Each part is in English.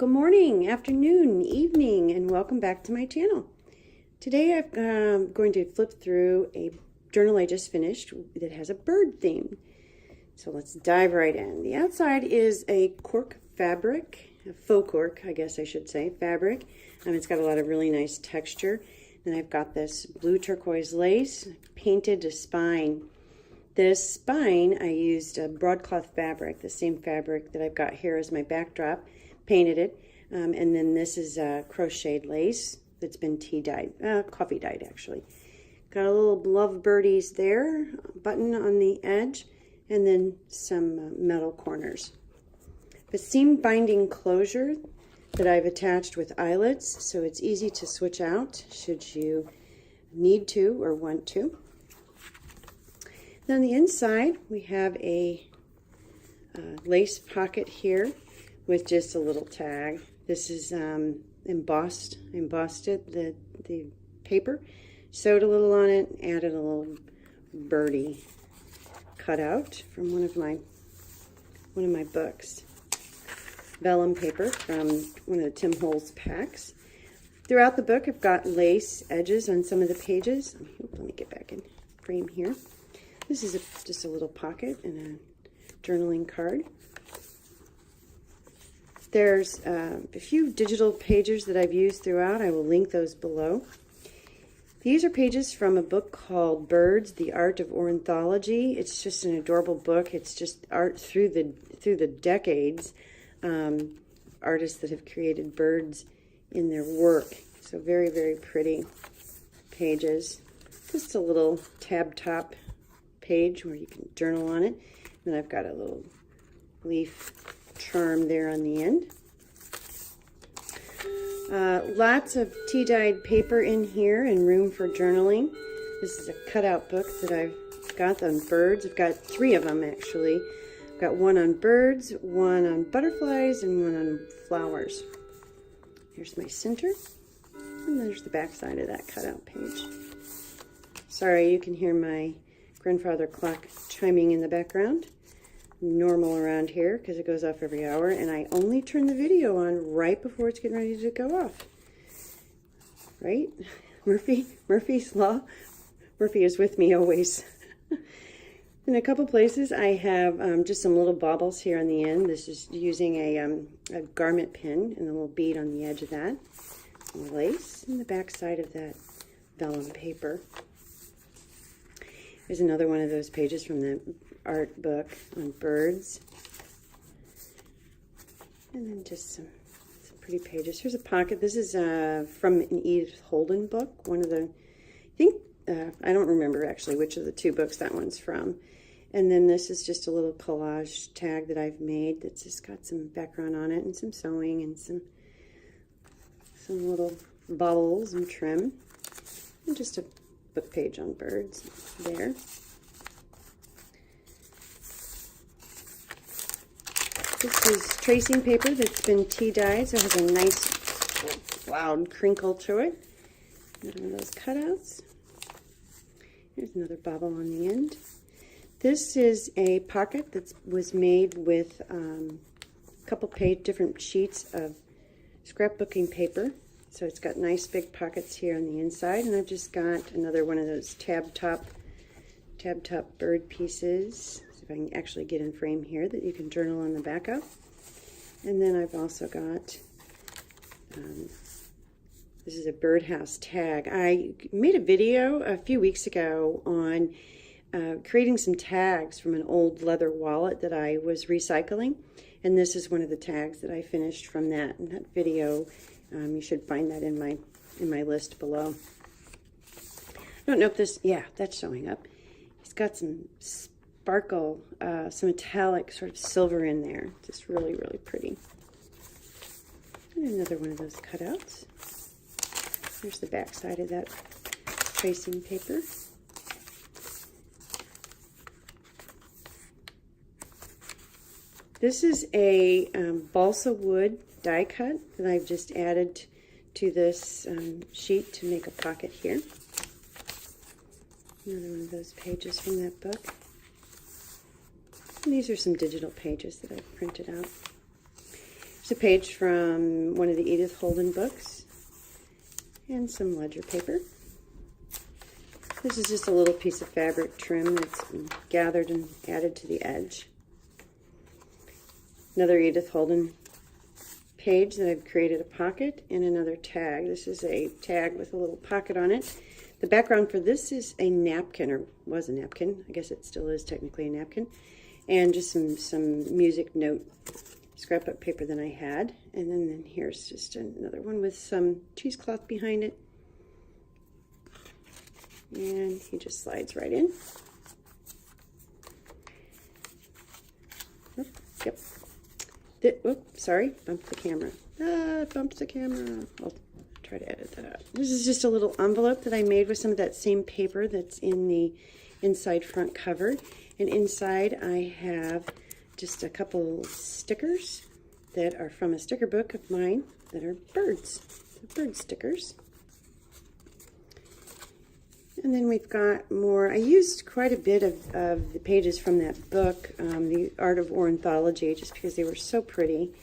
Good morning, afternoon, evening, and welcome back to my channel. Today I'm going to flip through a journal I just finished that has a bird theme. So let's dive right in. The outside is a cork fabric, a faux cork, I guess I should say, fabric. It's got a lot of really nice texture. Then I've got this blue turquoise lace, painted a spine. This spine, I used a broadcloth fabric, the same fabric that I've got here as my backdrop. Painted it, and then this is crocheted lace that's been tea dyed, coffee dyed actually. Got a little love birdies there, button on the edge, and then some metal corners. The seam binding closure that I've attached with eyelets, so it's easy to switch out should you need to or want to. Then on the inside we have a lace pocket here with just a little tag. This is embossed it, the paper, sewed a little on it, added a little birdie cutout from one of my books. Vellum paper from one of the Tim Holtz packs. Throughout the book I've got lace edges on some of the pages. Let me get back in frame here. This is just a little pocket and a journaling card. There's a few digital pages that I've used throughout. I will link those below. These are pages from a book called Birds, The Art of Ornithology. It's just an adorable book. It's just art through the decades. Artists that have created birds in their work. So very, very pretty pages. Just a little tab top page where you can journal on it. Then I've got a little leaf charm there on the end. Lots of tea-dyed paper in here and room for journaling. This is a cutout book that I've got on birds. I've got 3 of them actually. I've got one on birds, one on butterflies, and one on flowers. Here's my center, and there's the back side of that cutout page. Sorry, you can hear my grandfather clock chiming in the background. Normal around here because it goes off every hour, and I only turn the video on right before it's getting ready to go off. Right? Murphy's Law. Murphy is with me always. In a couple places I have just some little baubles here on the end. This is using a garment pin and a little bead on the edge of that. Some lace and the back side of that vellum paper. There's another one of those pages from the art book on birds. And then just some pretty pages. Here's a pocket. This is from an Edith Holden book. One of the, I don't remember actually which of the 2 books that one's from. And then this is just a little collage tag that I've made that's just got some background on it and some sewing and some little bubbles and trim. And just a book page on birds there. This is tracing paper that's been tea dyed, so it has a nice loud crinkle to it. Another one of those cutouts. Here's another bobble on the end. This is a pocket that was made with a couple different sheets of scrapbooking paper. So it's got nice big pockets here on the inside, and I've just got another one of those tab top bird pieces. See if I can actually get in frame here that you can journal on the back of. And then I've also got this is a birdhouse tag. I made a video a few weeks ago on creating some tags from an old leather wallet that I was recycling, and this is one of the tags that I finished from that. And that video, you should find that in my list below. I don't know if this, yeah, that's showing up. It's got some sparkle, some metallic sort of silver in there. Just really, really pretty. And another one of those cutouts. Here's the back side of that tracing paper. This is a balsa wood die cut that I've just added to this sheet to make a pocket here. Another one of those pages from that book. And these are some digital pages that I've printed out. Just a page from one of the Edith Holden books, and some ledger paper. This is just a little piece of fabric trim that's gathered and added to the edge. Another Edith Holden page that I've created a pocket, and another tag. This is a tag with a little pocket on it. The background for this is a napkin, or was a napkin. I guess it still is technically a napkin. And just some music note scrapbook paper that I had. And then here's just another one with some cheesecloth behind it. And he just slides right in. Oh, yep. Sorry, bumped the camera. Bumped the camera. I'll try to edit that out. This is just a little envelope that I made with some of that same paper that's in the inside front cover. And inside I have just a couple stickers that are from a sticker book of mine that are birds. They're bird stickers. And then we've got more. I used quite a bit of the pages from that book, The Art of Ornithology, just because they were so pretty,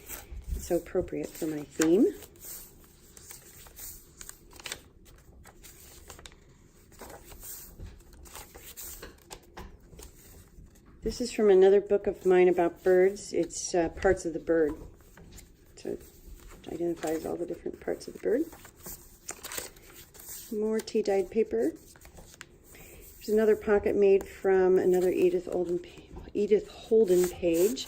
so appropriate for my theme. This is from another book of mine about birds. It's Parts of the Bird. So it identifies all the different parts of the bird. More tea-dyed paper. There's another pocket made from another Edith Holden page,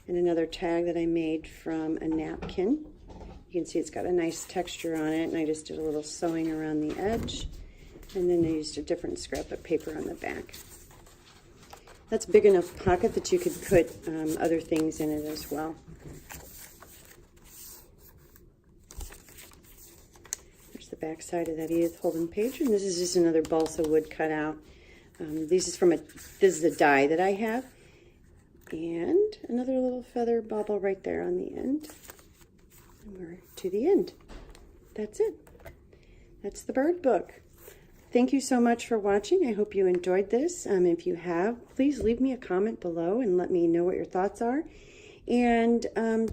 and another tag that I made from a napkin. You can see it's got a nice texture on it, and I just did a little sewing around the edge, and then I used a different scrapbook paper on the back. That's a big enough pocket that you could put other things in it as well. There's the back side of that Edith Holden page, and this is just another balsa wood cutout. This is a die that I have, and another little feather bauble right there on the end. And we're to the end. That's it. That's the bird book. Thank you so much for watching. I hope you enjoyed this. If you have, please leave me a comment below and let me know what your thoughts are. And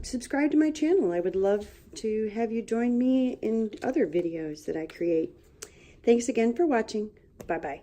subscribe to my channel. I would love to have you join me in other videos that I create. Thanks again for watching. Bye-bye.